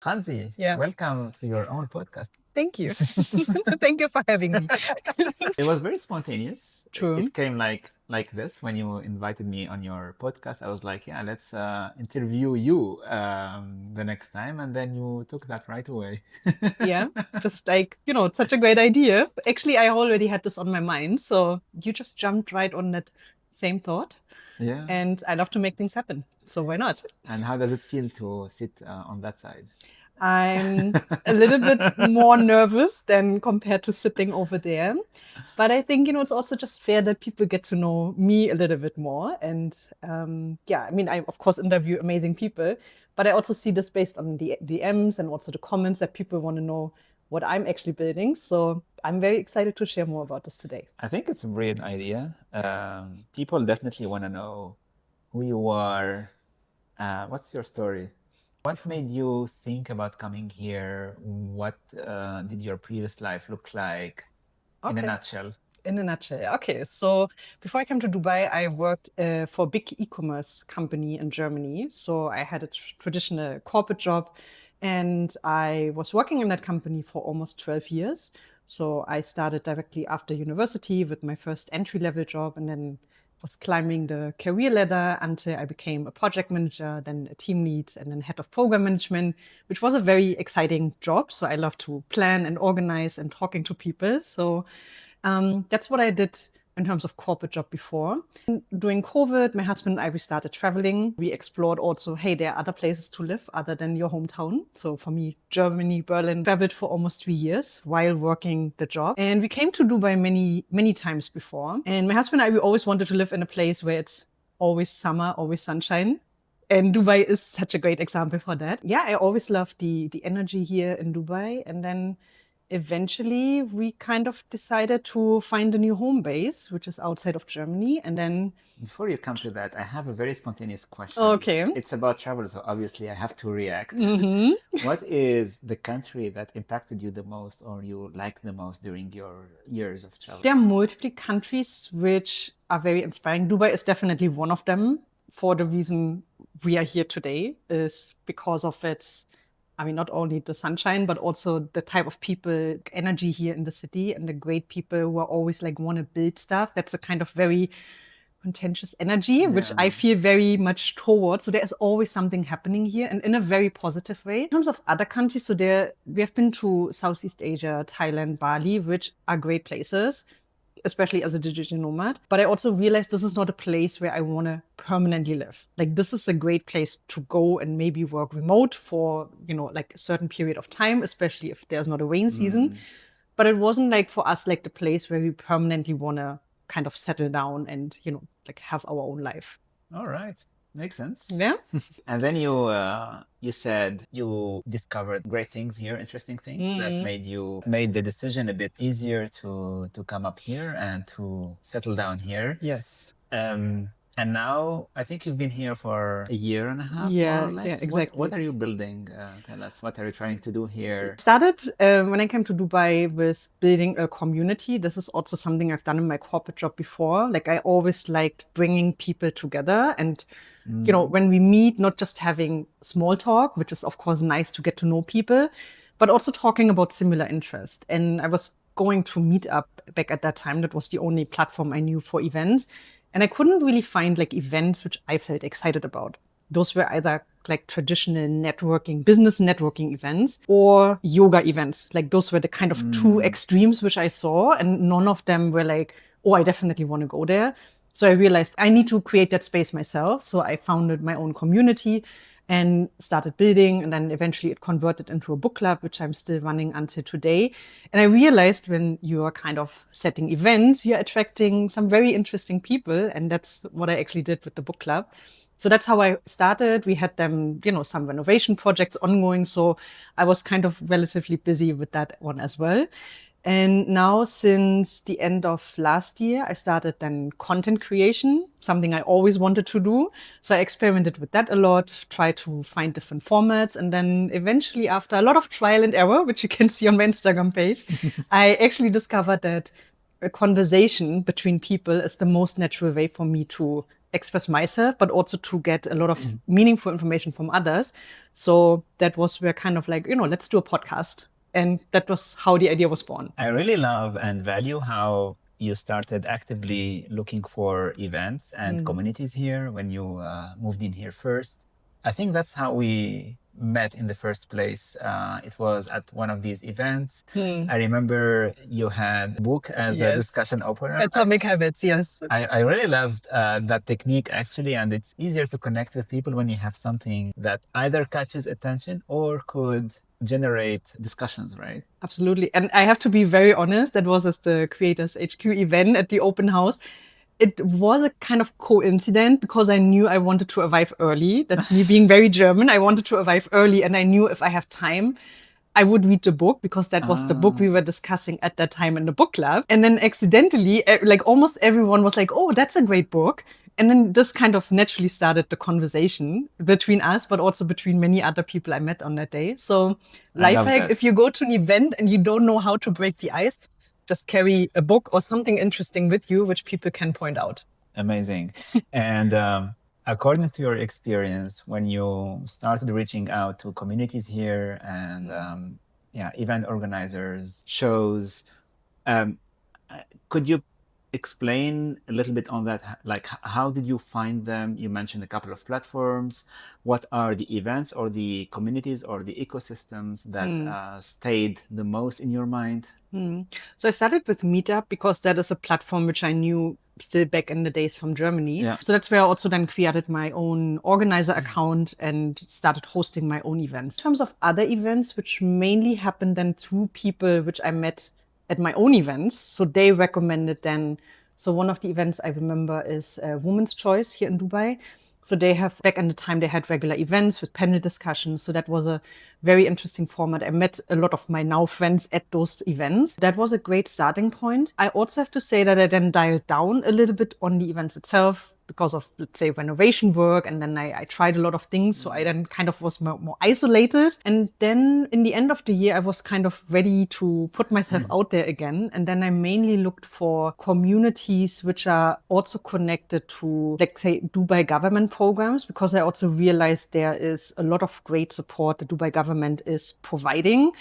Hansi, Yeah. welcome to your own podcast. Thank you. Thank you for having me. It was very spontaneous. True. It came like this when you invited me on your podcast. I was like, yeah, let's interview you the next time, and then you took that right away. Yeah. Just like, it's such a great idea. Actually, I already had this on my mind. So you just jumped right on that same thought. Yeah. And I love to make things happen. So why not? And how does it feel to sit on that side? I'm a little bit more nervous than compared to sitting over there. But I think, it's also just fair that people get to know me a little bit more. And I mean, I, of course, interview amazing people, but I also see this based on the DMs and also the comments that people want to know what I'm actually building. So I'm very excited to share more about this today. I think it's a brilliant idea. People definitely want to know who you are. What's your story? What made you think about coming here? What did your previous life look like in a Okay. nutshell? In a nutshell. Okay, so before I came to Dubai, I worked for a big e-commerce company in Germany. So I had a traditional corporate job, and I was working in that company for almost 12 years. So I started directly after university with my first entry-level job, and then was climbing the career ladder until I became a project manager, then a team lead, and then head of program management, which was a very exciting job. So I love to plan and organize and talking to people. So that's what I did in terms of corporate job before. During COVID, my husband and I, we started traveling. We explored also, hey, there are other places to live other than your hometown. So for me, Germany, Berlin, traveled for almost 3 years while working the job. And we came to Dubai many, many times before. And my husband and I, we always wanted to live in a place where it's always summer, always sunshine. And Dubai is such a great example for that. Yeah, I always loved the energy here in Dubai. And then eventually we kind of decided to find a new home base, which is outside of Germany. And then, Before you come to that, I have a very spontaneous question. okay. It's about travel, so obviously I have to react. Mhm. What is the country that impacted you the most or you liked the most during your years of travel? There are multiple countries which are very inspiring. Dubai is definitely one of them. For the reason we are here today is because of its, I mean, not only the sunshine, but also the type of people, energy here in the city, and the great people who are always like want to build stuff. That's a kind of very contentious energy, which I feel very much towards. So there is always something happening here, and in a very positive way. In terms of other countries, so we have been to Southeast Asia, Thailand, Bali, which are great places, especially as a digital nomad. But I also realized this is not a place where I want to permanently live. Like, this is a great place to go and maybe work remote for, like a certain period of time, especially if there's not a rain season. But it wasn't like for us, like the place where we permanently want to kind of settle down and, like have our own life. All right. Makes sense. Yeah. And then you said you discovered great things here, interesting things that made the decision a bit easier to come up here and to settle down here. Yes. And now I think you've been here for a year and a half, Yeah, more or less. yeah, exactly. What are you building? Tell us, what are you trying to do here? Started when I came to Dubai with building a community. This is also something I've done in my corporate job before. Like, I always liked bringing people together and, when we meet, not just having small talk, which is of course nice to get to know people, but also talking about similar interest. And I was going to Meetup back at that time. That was the only platform I knew for events. And I couldn't really find like events which I felt excited about. Those were either like traditional networking, business networking events or yoga events. Like, those were the kind of two extremes which I saw, and none of them were like, oh, I definitely want to go there. So I realized I need to create that space myself. So I founded my own community and started building. And then eventually it converted into a book club, which I'm still running until today. And I realized when you are kind of setting events, you're attracting some very interesting people. And that's what I actually did with the book club. So that's how I started. We had them, some renovation projects ongoing. So I was kind of relatively busy with that one as well. And now, since the end of last year, I started then content creation, something I always wanted to do. So I experimented with that a lot, tried to find different formats. And then eventually, after a lot of trial and error, which you can see on my Instagram page, I actually discovered that a conversation between people is the most natural way for me to express myself, but also to get a lot of meaningful information from others. So that was where kind of like, let's do a podcast. And that was how the idea was born. I really love and value how you started actively looking for events and communities here when you moved in here first. I think that's how we met in the first place. It was at one of these events. I remember you had a book as a discussion opener. Atomic Habits, yes. I really loved that technique actually, and it's easier to connect with people when you have something that either catches attention or could generate discussions, right? Absolutely. And I have to be very honest, that was as the Creators HQ event at the open house. It was a kind of coincidence because I knew I wanted to arrive early. That's me being very German. I wanted to arrive early, and I knew if I have time, I would read the book because that was the book we were discussing at that time in the book club. And then accidentally, like almost everyone was like, oh, that's a great book. And then this kind of naturally started the conversation between us, but also between many other people I met on that day. So life hack, if you go to an event and you don't know how to break the ice, just carry a book or something interesting with you, which people can point out. Amazing. And according to your experience, when you started reaching out to communities here and event organizers, shows, could you explain a little bit on that? Like, how did you find them? You mentioned a couple of platforms. What are the events or the communities or the ecosystems that stayed the most in your mind? So I started with Meetup because that is a platform which I knew still back in the days from Germany. Yeah. So that's where I also then created my own organizer account and started hosting my own events. In terms of other events, which mainly happened then through people which I met at my own events. So they recommended then. So one of the events I remember is Women's Choice here in Dubai. So they have, back in the time, they had regular events with panel discussions. So that was a very interesting format. I met a lot of my now friends at those events. That was a great starting point. I also have to say that I then dialed down a little bit on the events itself because of, let's say, renovation work. And then I tried a lot of things. So I then kind of was more isolated. And then in the end of the year, I was kind of ready to put myself out there again. And then I mainly looked for communities which are also connected to, like, say, Dubai government programs, because I also realized there is a lot of great support the Dubai government is providing.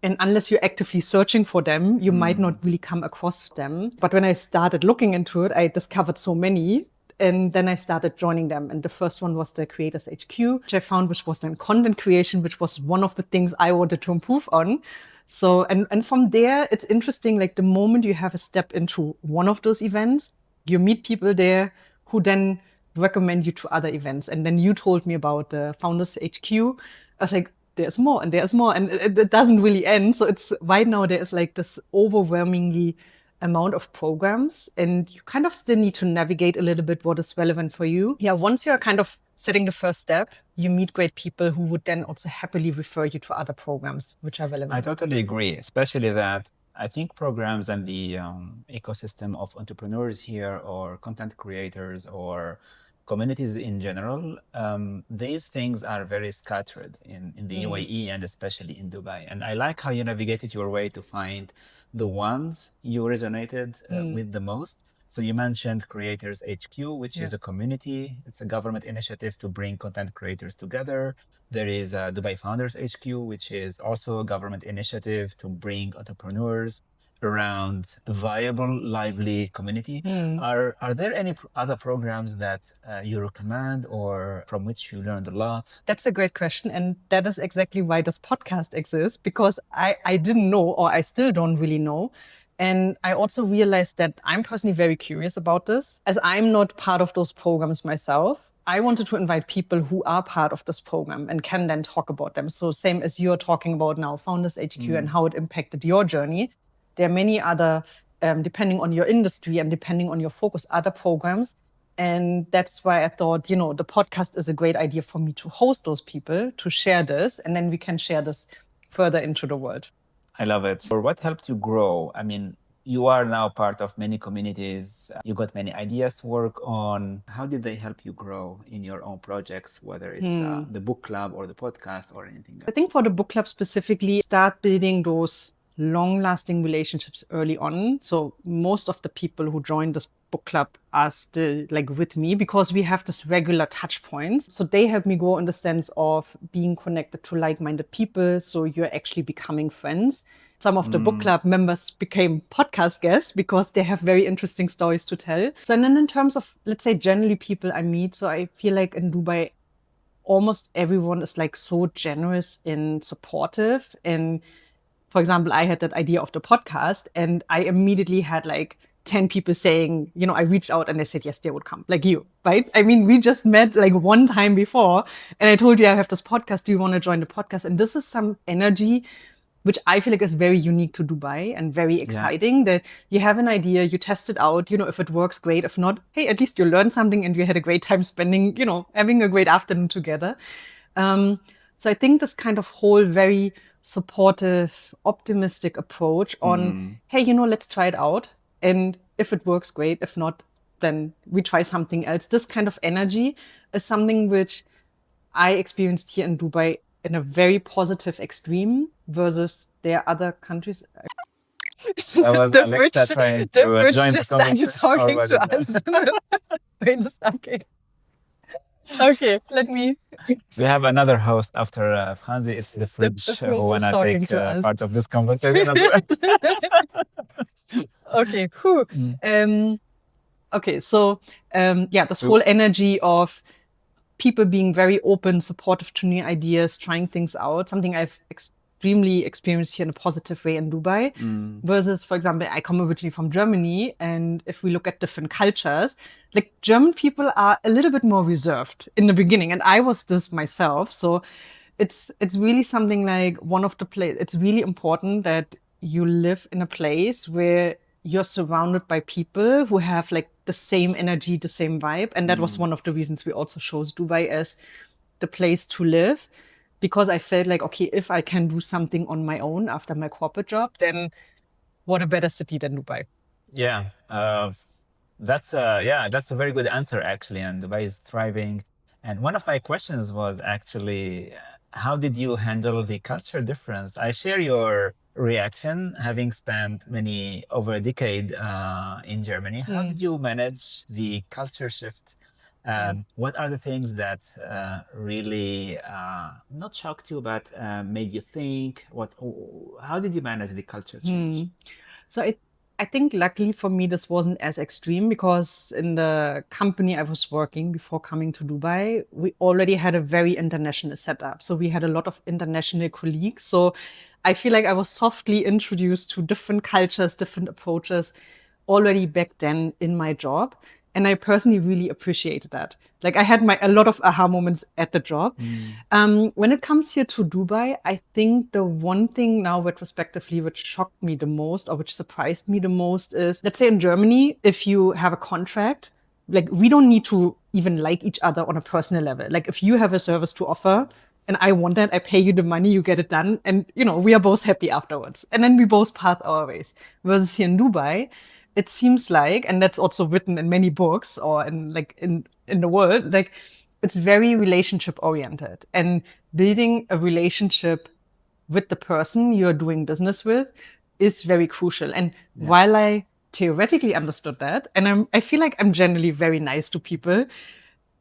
And unless you're actively searching for them, you might not really come across them. But when I started looking into it, I discovered so many. And then I started joining them. And the first one was the Creators HQ, which I found, which was then content creation, which was one of the things I wanted to improve on. So, and from there, it's interesting, like the moment you have a step into one of those events, you meet people there who then recommend you to other events. And then you told me about the Founders HQ. I was like, there's more and there's more. And it doesn't really end. So it's right now there is like this overwhelmingly amount of programs, and you kind of still need to navigate a little bit what is relevant for you. Yeah, once you're kind of setting the first step, you meet great people who would then also happily refer you to other programs which are relevant. I totally agree, especially that I think programs and the ecosystem of entrepreneurs here or content creators or communities in general, these things are very scattered in the UAE and especially in Dubai. And I like how you navigated your way to find the ones you resonated with the most. So you mentioned Creators HQ, which is a community. It's a government initiative to bring content creators together. There is Dubai Founders HQ, which is also a government initiative to bring entrepreneurs around a viable, lively community. Are there any other programs that you recommend or from which you learned a lot? That's a great question. And that is exactly why this podcast exists, because I didn't know, or I still don't really know. And I also realized that I'm personally very curious about this. As I'm not part of those programs myself, I wanted to invite people who are part of this program and can then talk about them. So same as you're talking about now, Founders HQ and how it impacted your journey. There are many other, depending on your industry and depending on your focus, other programs. And that's why I thought, the podcast is a great idea for me to host those people, to share this, and then we can share this further into the world. I love it. Or what helped you grow? I mean, you are now part of many communities. You got many ideas to work on. How did they help you grow in your own projects, whether it's the book club or the podcast or anything else? I think for the book club specifically, start building those long-lasting relationships early on. So most of the people who joined this book club are still like with me because we have this regular touch points. So they help me grow in the sense of being connected to like-minded people. So you're actually becoming friends. Some of the book club members became podcast guests because they have very interesting stories to tell. So, and then in terms of, let's say, generally people I meet, so I feel like in Dubai, almost everyone is like so generous and supportive. And for example, I had that idea of the podcast and I immediately had like 10 people saying, you know, I reached out and they said, yes, they would come, like you, right? I mean, we just met like one time before and I told you I have this podcast. Do you want to join the podcast? And this is some energy which I feel like is very unique to Dubai and very exciting, that you have an idea, you test it out, you know, if it works, great. If not, hey, at least you learned something and you had a great time spending, you know, having a great afternoon together. So I think this kind of whole very supportive, optimistic approach on, hey, you know, let's try it out. And if it works, great. If not, then we try something else. This kind of energy is something which I experienced here in Dubai in a very positive extreme versus their other countries. That was The Alexa fridge, trying the to fridge join the just started conversation. Or talking was to it that? us. Wait, okay. Okay, let me. We have another host after Franzi. It's the fridge fridge who is wanna talking take to us. part of this conversation as well. Okay, cool. Okay, so yeah, this whole energy of people being very open, supportive to new ideas, trying things out, something I've extremely experienced here in a positive way in Dubai. Versus, for example, I come originally from Germany, and if we look at different cultures, like German people are a little bit more reserved in the beginning, and I was this myself. So it's really something like one of the place. It's really important that you live in a place where you're surrounded by people who have like the same energy, the same vibe. And that was one of the reasons we also chose Dubai as the place to live, because I felt like, okay, if I can do something on my own after my corporate job, then what a better city than Dubai. Yeah, that's a very good answer actually. And Dubai is thriving. And one of my questions was actually, how did you handle the culture difference? I share your reaction, having spent over a decade in Germany. How did you manage the culture shift? What are the things that really not shocked you, but made you think? How did you manage the culture change? So I think luckily for me, this wasn't as extreme because in the company I was working before coming to Dubai, we already had a very international setup. So we had a lot of international colleagues. So I feel like I was softly introduced to different cultures, different approaches already back then in my job. And I personally really appreciated that. Like I had a lot of aha moments at the job. When it comes here to Dubai, I think the one thing now retrospectively which shocked me the most or which surprised me the most is, let's say in Germany, if you have a contract, like we don't need to even like each other on a personal level. Like if you have a service to offer and I want that, I pay you the money, you get it done. And, you know, we are both happy afterwards. And then we both part our ways. Versus here in Dubai, it seems like, and that's also written in many books or in the world, like it's very relationship oriented, and building a relationship with the person you're doing business with is very crucial. And while I theoretically understood that, and I feel like I'm generally very nice to people,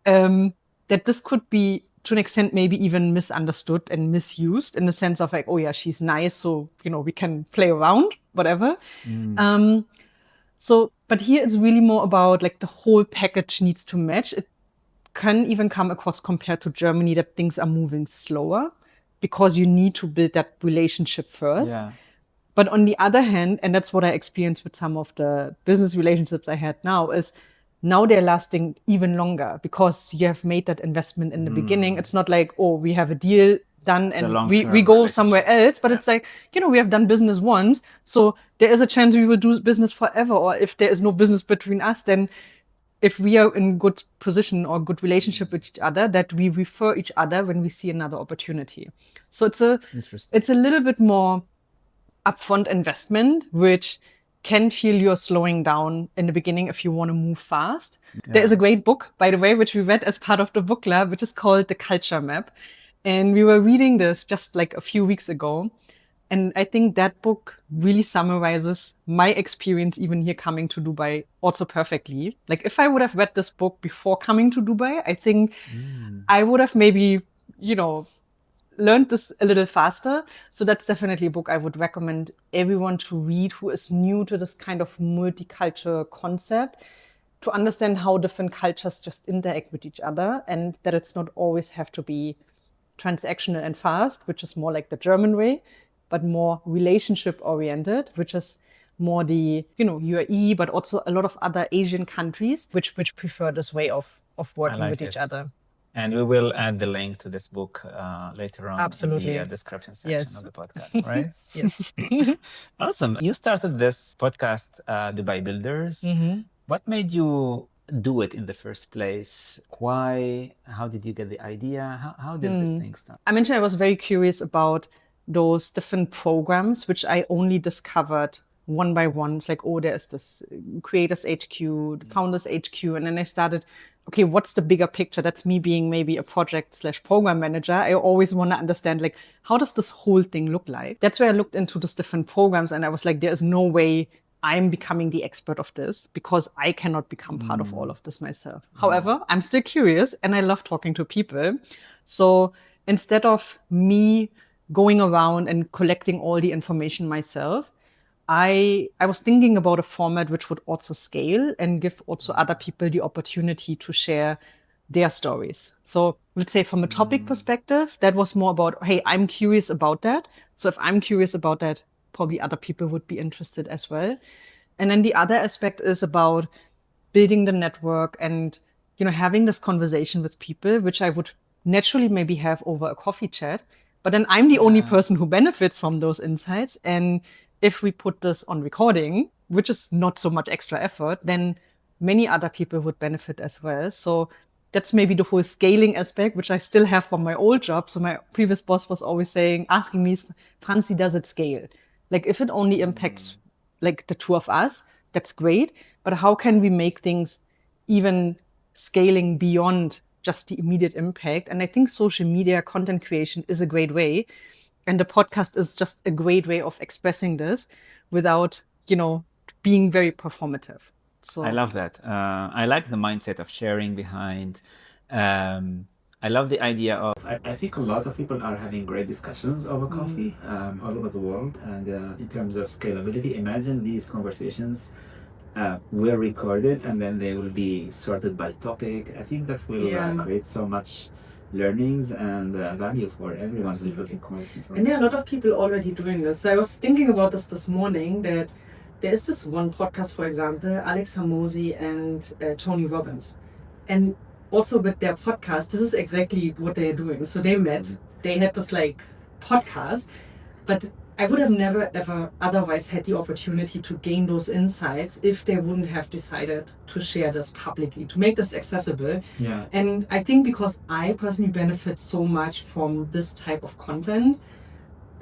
that this could be to an extent maybe even misunderstood and misused in the sense of like, oh yeah, she's nice, so you know we can play around, whatever. So, but here it's really more about like the whole package needs to match. It can even come across compared to Germany that things are moving slower because you need to build that relationship first. Yeah. But on the other hand, and that's what I experienced with some of the business relationships I had now, is now they're lasting even longer because you have made that investment in the beginning. It's not like, oh, we have a deal done and we go somewhere else, but it's like, you know, we have done business once. So there is a chance we will do business forever. Or if there is no business between us, then if we are in good position or good relationship with each other, that we refer each other when we see another opportunity. So it's a little bit more upfront investment, which can feel you're slowing down in the beginning if you want to move fast. There is a great book, by the way, which we read as part of the book club, which is called The Culture Map. And we were reading this just like a few weeks ago. And I think that book really summarizes my experience even here coming to Dubai also perfectly. Like if I would have read this book before coming to Dubai, I think I would have maybe, learned this a little faster. So that's definitely a book I would recommend everyone to read who is new to this kind of multicultural concept, to understand how different cultures just interact with each other, and that it's not always have to be transactional and fast, which is more like the German way, but more relationship oriented, which is more the, UAE, but also a lot of other Asian countries, which prefer this way of working with each other. And we will add the link to this book later on Absolutely. in the description section Yes. of the podcast, right? Yes. Awesome. You started this podcast, Dubai Builders. What made you do it in the first place? Why? How did you get the idea? How did this thing start? I mentioned I was very curious about those different programs, which I only discovered one by one. It's like, oh, there's this Creators HQ, Founders HQ. And then I started, okay, what's the bigger picture? That's me being maybe a project/program manager. I always want to understand, like, how does this whole thing look like? That's where I looked into these different programs. And I was like, there is no way I'm becoming the expert of this because I cannot become part of all of this myself. However, I'm still curious and I love talking to people. So instead of me going around and collecting all the information myself, I was thinking about a format which would also scale and give also other people the opportunity to share their stories. So let's say from a topic perspective, that was more about, hey, I'm curious about that. So if I'm curious about that, probably other people would be interested as well. And then the other aspect is about building the network and, having this conversation with people, which I would naturally maybe have over a coffee chat. But then I'm the only person who benefits from those insights. And if we put this on recording, which is not so much extra effort, then many other people would benefit as well. So that's maybe the whole scaling aspect, which I still have from my old job. So my previous boss was always asking me, Franzi, does it scale? Like if it only impacts like the two of us, that's great. But how can we make things even scaling beyond just the immediate impact? And I think social media content creation is a great way. And the podcast is just a great way of expressing this without, being very performative. So I love that. I like the mindset of sharing behind. I love the idea of, I think a lot of people are having great discussions over coffee all over the world. And in terms of scalability, imagine these conversations were recorded and then they will be sorted by topic. I think that will create so much learnings and value for everyone who's looking for this information. And there are a lot of people already doing this. I was thinking about this morning, that there is this one podcast, for example, Alex Hormozi and Tony Robbins. And also with their podcast, this is exactly what they're doing. So they met, they had this like podcast, but I would have never ever otherwise had the opportunity to gain those insights if they wouldn't have decided to share this publicly, to make this accessible. Yeah. And I think because I personally benefit so much from this type of content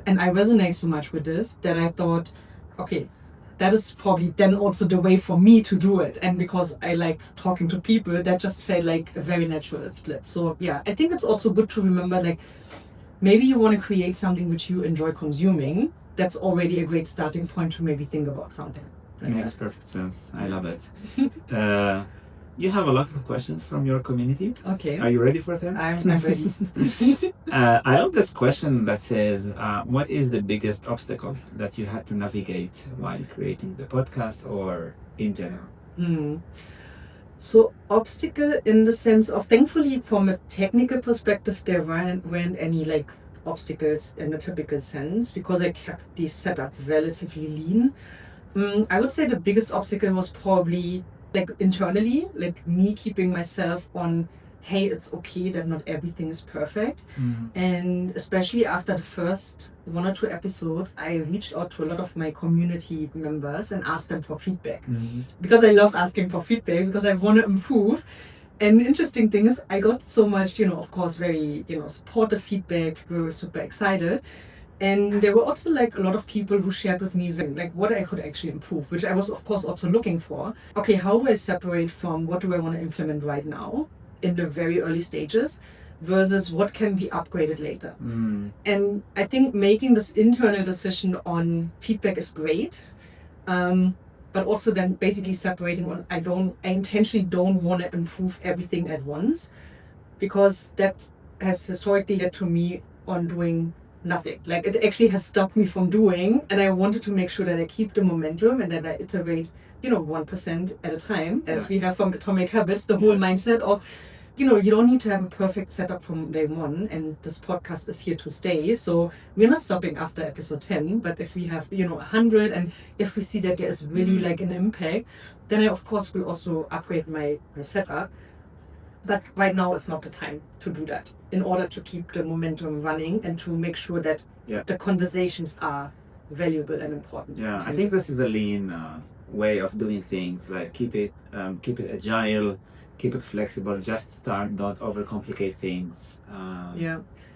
and I resonate so much with this, that I thought, okay, that is probably then also the way for me to do it. And because I like talking to people, that just felt like a very natural split. So yeah, I think it's also good to remember, like, maybe you want to create something which you enjoy consuming. That's already a great starting point to maybe think about something. Like makes perfect sense. I love it. You have a lot of questions from your community. Okay. Are you ready for them? I'm ready. I have this question that says, what is the biggest obstacle that you had to navigate while creating the podcast or in general? So obstacle in the sense of, thankfully from a technical perspective, there weren't any like obstacles in the typical sense, because I kept the setup relatively lean. I would say the biggest obstacle was probably like internally, like me keeping myself on, hey, it's okay that not everything is perfect. And especially after the first 1 or 2 episodes, I reached out to a lot of my community members and asked them for feedback. Because I love asking for feedback, because I want to improve. And the interesting thing is, I got so much, of course, very, supportive feedback. People were super excited. And there were also like a lot of people who shared with me like what I could actually improve, which I was of course also looking for. Okay, how do I separate from what do I want to implement right now in the very early stages versus what can be upgraded later. And I think making this internal decision on feedback is great. But also then basically separating on I intentionally don't want to improve everything at once, because that has historically led to me on doing nothing. Like it actually has stopped me from doing, and I wanted to make sure that I keep the momentum and that I iterate, 1% at a time, as we have from Atomic Habits, the whole mindset of, you don't need to have a perfect setup from day one, and this podcast is here to stay. So we're not stopping after episode 10, but if we have, 100, and if we see that there is really like an impact, then I, of course, will also upgrade my setup. But right now is not the time to do that, in order to keep the momentum running and to make sure that the conversations are valuable and important. Yeah, I think this is the lean way of doing things. Like keep it agile, keep it flexible. Just start, don't overcomplicate things.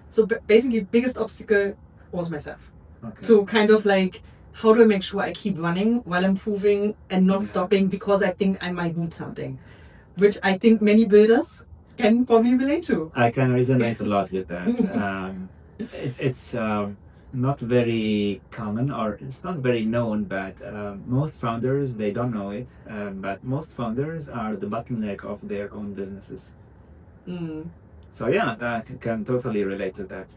So basically, biggest obstacle was myself. To kind of like, how do I make sure I keep running while improving and not stopping because I think I might need something, which I think many builders can probably relate to. I can resonate a lot with that. It's not very common, or it's not very known, but most founders, they don't know it, but most founders are the bottleneck of their own businesses. So yeah, I can totally relate to that.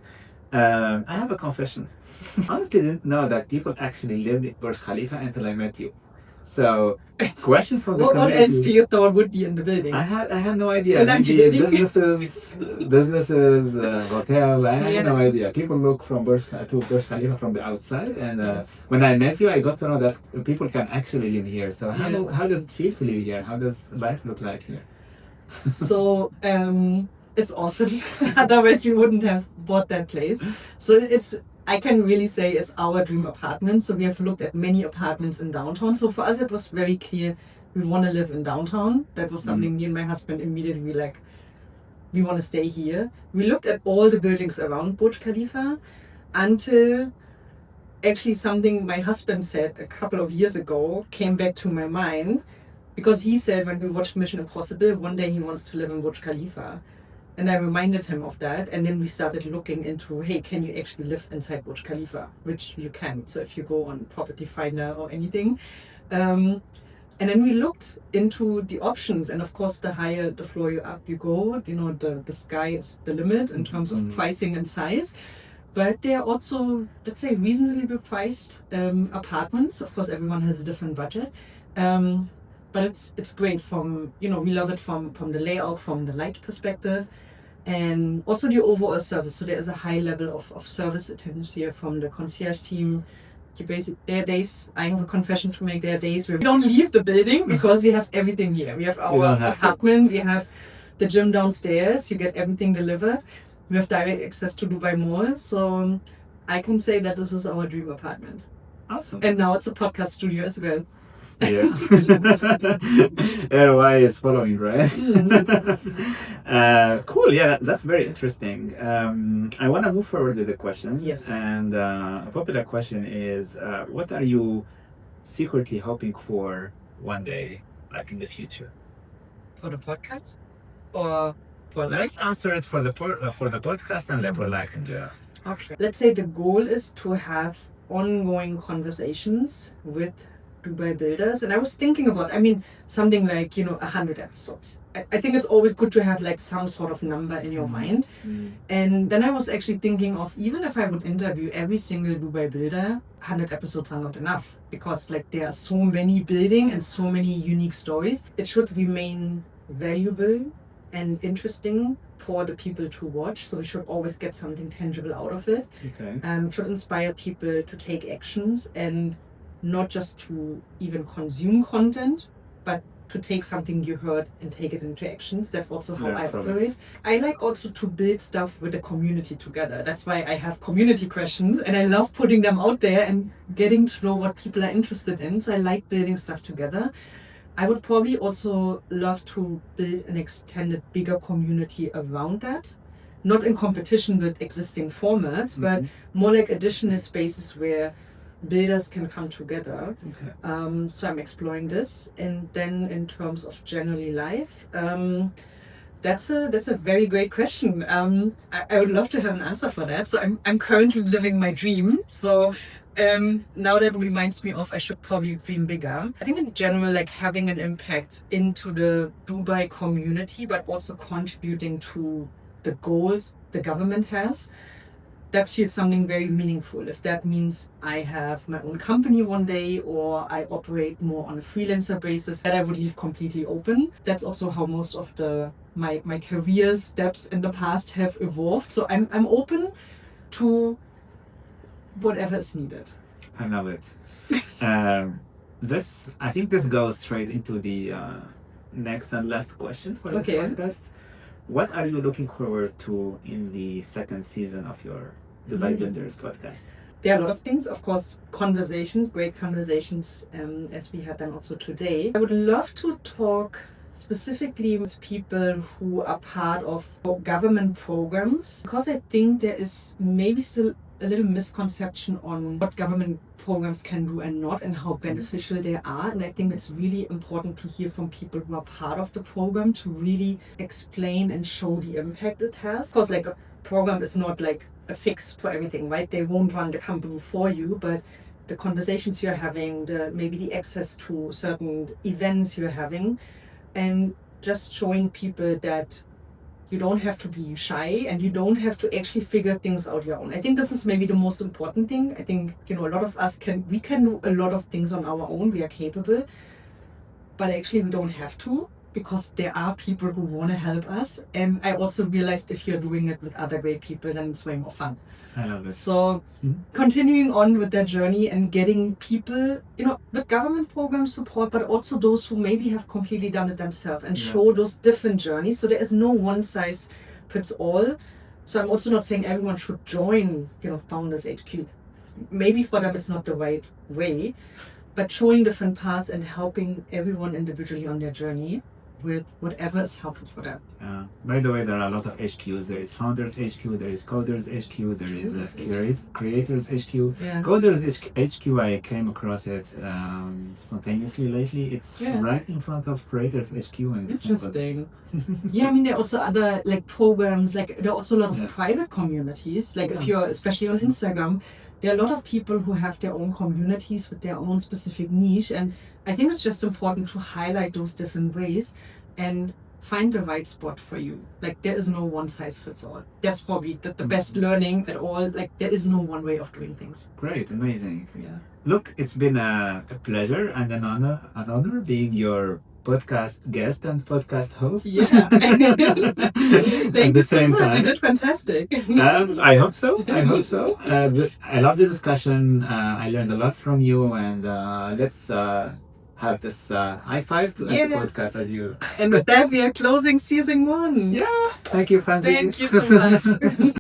I have a confession. Honestly, didn't know that people actually lived in Burj Khalifa until I met you. So, question for the What community. else do you thought would be in the building? I had no idea. Maybe businesses, hotel. I had no idea. People look from Burj Khalifa from the outside, and when I met you, I got to know that people can actually live here. So how does it feel to live here? How does life look like here? So it's awesome. Otherwise, you wouldn't have bought that place. So I can really say it's our dream apartment. So we have looked at many apartments in downtown. So for us, it was very clear we want to live in downtown. That was something me and my husband immediately like, we want to stay here. We looked at all the buildings around Burj Khalifa until actually something my husband said a couple of years ago came back to my mind, because he said when we watched Mission Impossible, one day he wants to live in Burj Khalifa. And I reminded him of that. And then we started looking into, hey, can you actually live inside Burj Khalifa? Which you can. So if you go on Property Finder or anything. And then we looked into the options. And of course, the higher the floor you go, the sky is the limit in terms of pricing and size. But they are also, let's say, reasonably priced apartments. Of course, everyone has a different budget. But it's great from, we love it from the layout, from the light perspective, and also the overall service. So there is a high level of service attendance here from the concierge team. There are days, I have a confession to make, there are days where we don't leave the building because we have everything here. We have our apartment, we have the gym downstairs, you get everything delivered. We have direct access to Dubai Mall. So I can say that this is our dream apartment. Awesome. And now it's a podcast studio as well. Yeah. ROI is following, right? Cool. Yeah, that's very interesting. I want to move forward with the questions. Yes. And a popular question is, what are you secretly hoping for one day, like in the future? For the podcast? Or let's answer it for the podcast and level like in general. Okay. Let's say the goal is to have ongoing conversations with Dubai builders. And I was thinking about, something like, 100 episodes. I think it's always good to have like some sort of number in your mind. And then I was actually thinking of, even if I would interview every single Dubai builder, 100 episodes are not enough, because like there are so many building and so many unique stories. It should remain valuable and interesting for the people to watch. So we should always get something tangible out of it. Okay. It should inspire people to take actions, and not just to even consume content, but to take something you heard and take it into actions. That's also how I operate. I like also to build stuff with the community together. That's why I have community questions, and I love putting them out there and getting to know what people are interested in. So I like building stuff together. I would probably also love to build an extended, bigger community around that. Not in competition with existing formats, but more like additional spaces where builders can come together. Okay. So I'm exploring this. And then in terms of generally life, That's a very great question. I would love to have an answer for that. So I'm currently living my dream. So now that reminds me of I should probably dream bigger. I think in general, like having an impact into the Dubai community, but also contributing to the goals the government has, that feels something very meaningful. If that means I have my own company one day or I operate more on a freelancer basis, that I would leave completely open. That's also how most of my career steps in the past have evolved. So I'm open to whatever is needed. I love it. I think this goes straight into the next and last question for this podcast. What are you looking forward to in the second season of your Dubai Builders podcast? There are a lot of things, of course, conversations, great conversations, as we had them also today. I would love to talk specifically with people who are part of government programs, because I think there is maybe still a little misconception on what government programs can do and not, and how beneficial they are. And I think it's really important to hear from people who are part of the program to really explain and show the impact it has. Of course, like a program is not like a fix for everything, right? They won't run the company for you, but the conversations you're having, maybe the access to certain events you're having, and just showing people that you don't have to be shy and you don't have to actually figure things out your own. I think this is maybe the most important thing. I think, a lot of us can do a lot of things on our own. We are capable, but actually we don't have to, because there are people who want to help us. And I also realized if you're doing it with other great people, then it's way more fun. I love it. So continuing on with that journey and getting people, with government program support, but also those who maybe have completely done it themselves, and show those different journeys. So there is no one size fits all. So I'm also not saying everyone should join, Founders HQ. Maybe for them it's not the right way, but showing different paths and helping everyone individually on their journey with whatever is helpful for them. By the way, there are a lot of HQs. There is Founders HQ, there is Coders HQ, there is Creators HQ. Yeah. Coders HQ, I came across it spontaneously lately. It's right in front of Creators HQ. And interesting. Yeah, I mean, there are also other programs. There are also a lot of private communities. If you're especially on Instagram, there are a lot of people who have their own communities with their own specific niche, and I think it's just important to highlight those different ways and find the right spot for you. There is no one size fits all. That's probably the best learning at all. There is no one way of doing things. Great, amazing. Yeah. Look, it's been a pleasure and an honor being your podcast guest and podcast host. Yeah. Thank you so much. You did fantastic. I hope so. I love the discussion. I learned a lot from you, and let's have this high five to end the podcast as you. And with that, we are closing season 1. Yeah. Thank you, Franzi. Thank you so much.